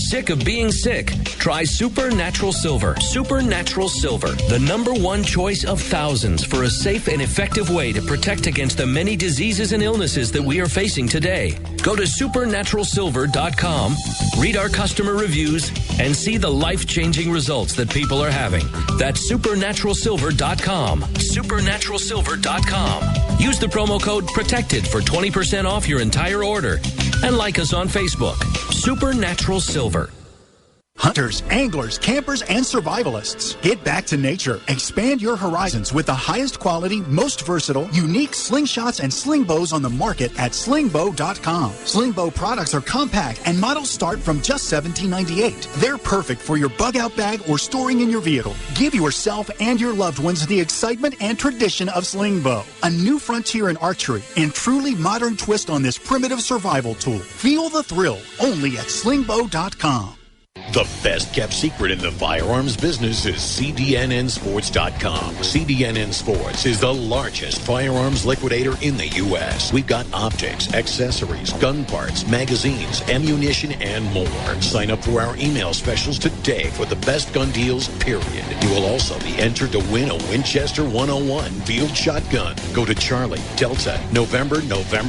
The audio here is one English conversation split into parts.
Sick of being sick? Try Supernatural Silver. Supernatural Silver, the #1 choice of thousands for a safe and effective way to protect against the many diseases and illnesses that we are facing today. Go to supernaturalsilver.com, read our customer reviews, and see the life-changing results that people are having. That's supernaturalsilver.com. Supernaturalsilver.com. Use the promo code PROTECTED for 20% off your entire order. And like us on Facebook. Supernatural Silver. Hunters, anglers, campers, and survivalists. Get back to nature. Expand your horizons with the highest quality, most versatile, unique slingshots and sling bows on the market at slingbow.com. Sling bow products are compact and models start from just $17.98. They're perfect for your bug out bag or storing in your vehicle. Give yourself and your loved ones the excitement and tradition of sling bow. A new frontier in archery and truly modern twist on this primitive survival tool. Feel the thrill only at slingbow.com. The best-kept secret in the firearms business is CDNNsports.com. CDNN Sports is the largest firearms liquidator in the U.S. We've got optics, accessories, gun parts, magazines, ammunition, and more. Sign up for our email specials today for the best gun deals, period. You will also be entered to win a Winchester 101 field shotgun. Go to Charlie, Delta, November,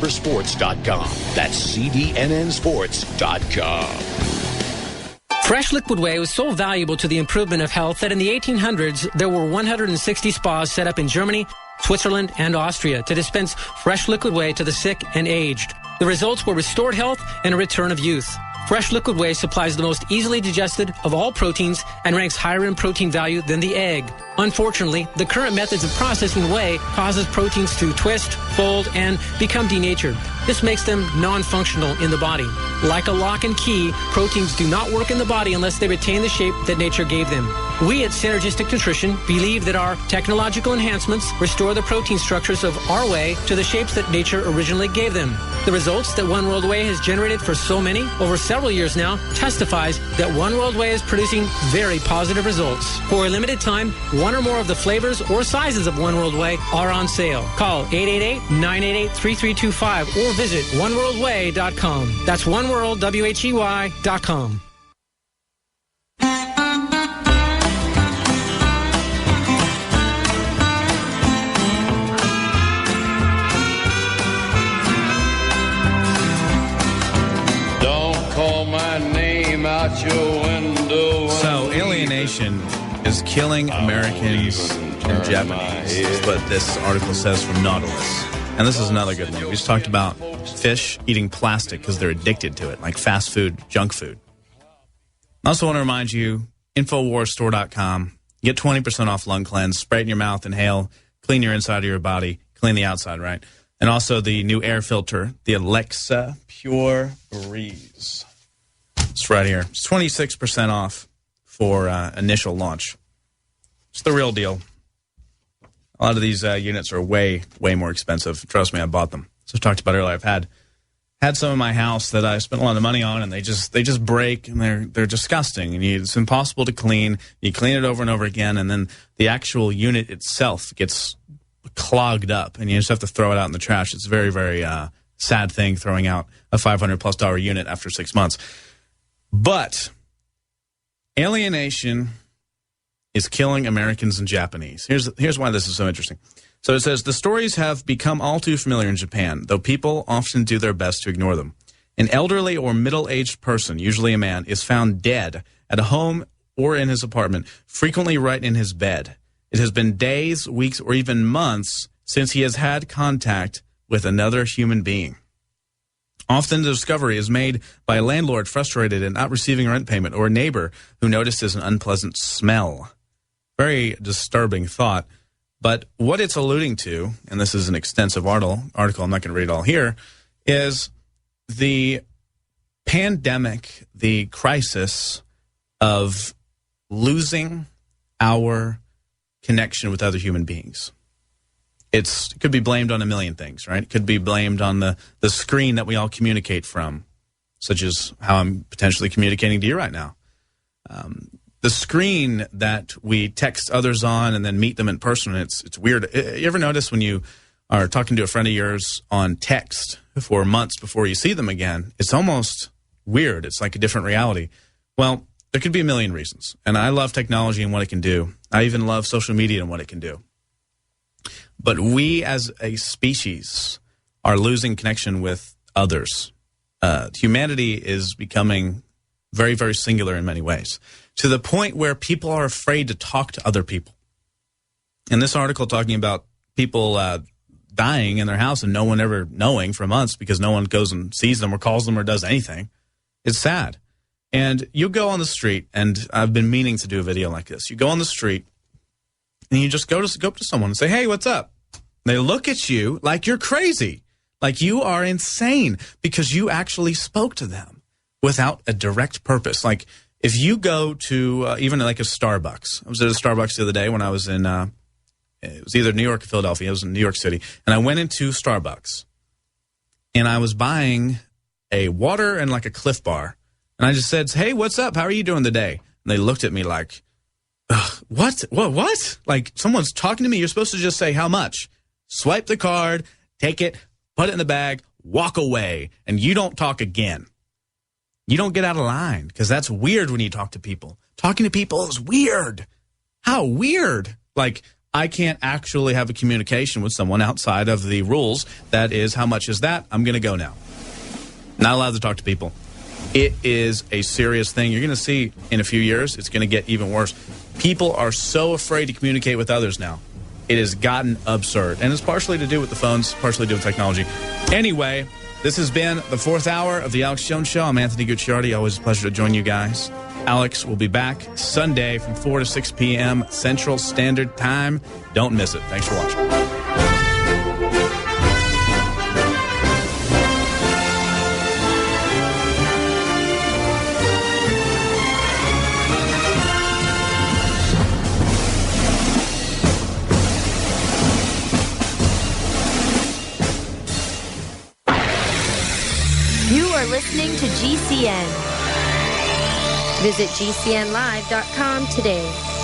Sports.com. That's CDNNsports.com. Fresh liquid whey was so valuable to the improvement of health that in the 1800s, there were 160 spas set up in Germany, Switzerland, and Austria to dispense fresh liquid whey to the sick and aged. The results were restored health and a return of youth. Fresh liquid whey supplies the most easily digested of all proteins and ranks higher in protein value than the egg. Unfortunately, the current methods of processing whey causes proteins to twist, fold, and become denatured. This makes them non-functional in the body. Like a lock and key, proteins do not work in the body unless they retain the shape that nature gave them. We at Synergistic Nutrition believe that our technological enhancements restore the protein structures of our whey to the shapes that nature originally gave them. The results that One World Whey has generated for so many, over several years now, testifies that One World Whey is producing very positive results. For a limited time, one or more of the flavors or sizes of One World Whey are on sale. Call 888-988-3325 or visit oneworldwhey.com. That's oneworldwhey.com. Call my name out your window. So, alienation is killing Americans and Japanese. Is what this article says from Nautilus. And this is another good one. We just talked about fish eating plastic because they're addicted to it, like fast food, junk food. I also want to remind you, InfoWarsStore.com. Get 20% off lung cleanse. Spray it in your mouth, inhale, clean your inside of your body, clean the outside, right? And also the new air filter, the Alexa Pure Breeze. It's right here. It's 26% off for initial launch. It's the real deal. A lot of these units are way, way more expensive. Trust me, I bought them. So I talked about earlier, I've had some in my house that I spent a lot of money on, and they just break, and they're disgusting. And it's impossible to clean. You clean it over and over again, and then the actual unit itself gets clogged up, and you just have to throw it out in the trash. It's a very, very sad thing, throwing out a $500+ unit after 6 months. But alienation is killing Americans and Japanese. Here's why this is so interesting. So it says, the stories have become all too familiar in Japan, though people often do their best to ignore them. An elderly or middle-aged person, usually a man, is found dead at a home or in his apartment, frequently right in his bed. It has been days, weeks, or even months since he has had contact with another human being. Often the discovery is made by a landlord frustrated at not receiving rent payment, or a neighbor who notices an unpleasant smell. Very disturbing thought. But what it's alluding to, and this is an extensive article, I'm not going to read it all here, is the pandemic, the crisis of losing our connection with other human beings. It could be blamed on a million things, right? It could be blamed on the screen that we all communicate from, such as how I'm potentially communicating to you right now. The screen that we text others on and then meet them in person, it's weird. You ever notice when you are talking to a friend of yours on text for months before you see them again, it's almost weird. It's like a different reality. Well, there could be a million reasons. And I love technology and what it can do. I even love social media and what it can do. But we as a species are losing connection with others. Humanity is becoming very, very singular in many ways, to the point where people are afraid to talk to other people. In this article talking about people dying in their house and no one ever knowing for months because no one goes and sees them or calls them or does anything, it's sad. And you go on the street, and I've been meaning to do a video like this. You go on the street, and you just go up to someone and say, hey, what's up? They look at you like you're crazy, like you are insane because you actually spoke to them without a direct purpose. Like if you go to even like a Starbucks. I was at a Starbucks the other day when I was in, it was either New York or Philadelphia. I was in New York City. And I went into Starbucks, and I was buying a water and like a Cliff Bar. And I just said, hey, what's up? How are you doing today? And they looked at me like, what? Like someone's talking to me. You're supposed to just say how much. Swipe the card, take it, put it in the bag, walk away, and you don't talk again. You don't get out of line because that's weird when you talk to people. Talking to people is weird. How weird. Like I can't actually have a communication with someone outside of the rules. That is, how much is that? I'm going to go now. Not allowed to talk to people. It is a serious thing. You're going to see in a few years, it's going to get even worse. People are so afraid to communicate with others now. It has gotten absurd. And it's partially to do with the phones, partially to do with technology. Anyway, this has been the 4th hour of the Alex Jones Show. I'm Anthony Gucciardi. Always a pleasure to join you guys. Alex will be back Sunday from 4 to 6 p.m. Central Standard Time. Don't miss it. Thanks for watching. Listening to GCN. Visit GCNlive.com today.